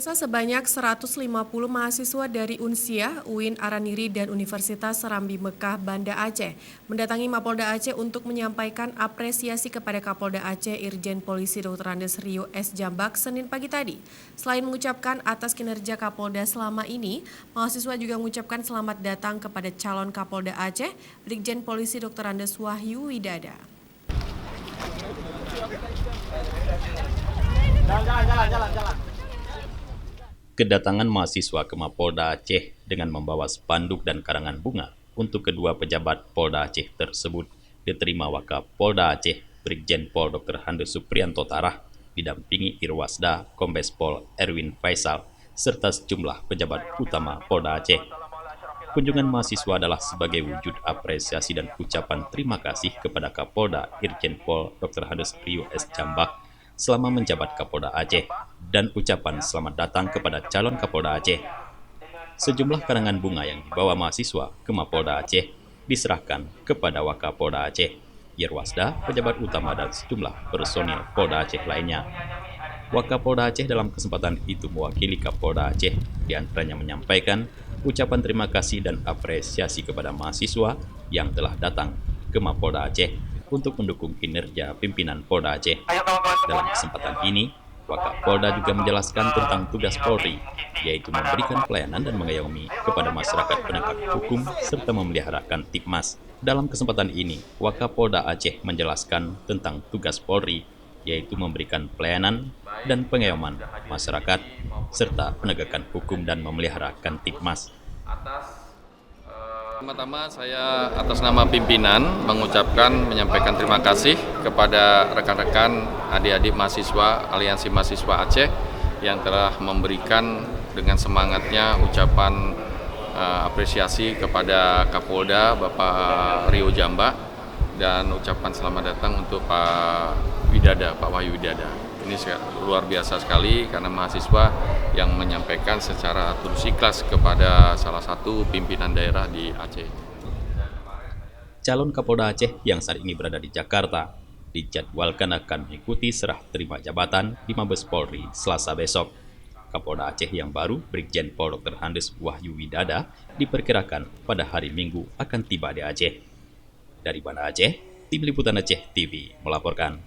Sebanyak 150 mahasiswa dari Unsia, UIN Araniri, dan Universitas Serambi Mekah, Banda Aceh mendatangi Mapolda Aceh untuk menyampaikan apresiasi kepada Kapolda Aceh Irjen Polisi Dr. Andes Rio S. Jambak Senin pagi tadi. Selain mengucapkan atas kinerja Kapolda selama ini, mahasiswa juga mengucapkan selamat datang kepada calon Kapolda Aceh, Brigjen Polisi Dr. Andes Wahyu Widada. Jalan. Kedatangan mahasiswa ke Mapolda Aceh dengan membawa spanduk dan karangan bunga untuk kedua pejabat Polda Aceh tersebut diterima Wakapolda Aceh Brigjen Pol Dr. Handes Supriyanto Tarah didampingi Irwasda Kombes Pol Erwin Faisal serta sejumlah pejabat utama Polda Aceh. Kunjungan mahasiswa adalah sebagai wujud apresiasi dan ucapan terima kasih kepada Kapolda Irjen Pol Dr. Handes Rio S. Jambak selama menjabat Kapolda Aceh dan ucapan selamat datang kepada calon Kapolda Aceh. Sejumlah karangan bunga yang dibawa mahasiswa ke Mapolda Aceh diserahkan kepada Wakapolda Aceh, Irwasda, pejabat utama dan sejumlah personil Polda Aceh lainnya. Wakapolda Aceh dalam kesempatan itu mewakili Kapolda Aceh, diantaranya menyampaikan ucapan terima kasih dan apresiasi kepada mahasiswa yang telah datang ke Mapolda Aceh untuk mendukung kinerja pimpinan Polda Aceh. Dalam kesempatan ini, Wakapolda juga menjelaskan tentang tugas Polri, yaitu memberikan pelayanan dan mengayomi kepada masyarakat penegak hukum serta memelihara Kamtibmas. Dalam kesempatan ini, Wakapolda Aceh menjelaskan tentang tugas Polri, yaitu memberikan pelayanan dan pengayoman masyarakat serta penegakan hukum dan memelihara Kamtibmas. Pertama saya atas nama pimpinan menyampaikan terima kasih kepada rekan-rekan adik-adik mahasiswa Aliansi Mahasiswa Aceh yang telah memberikan dengan semangatnya ucapan apresiasi kepada Kapolda Bapak Rio Jambak dan ucapan selamat datang untuk Pak Wahyu Widada. Ini luar biasa sekali karena mahasiswa yang menyampaikan secara tulus ikhlas kepada salah satu pimpinan daerah di Aceh. Calon Kapolda Aceh yang saat ini berada di Jakarta dijadwalkan akan mengikuti serah terima jabatan di Mabes Polri Selasa besok. Kapolda Aceh yang baru, Brigjen Pol Dr. Handes Wahyu Widada, diperkirakan pada hari Minggu akan tiba di Aceh. Dari Banda Aceh, Tim Liputan Aceh TV melaporkan.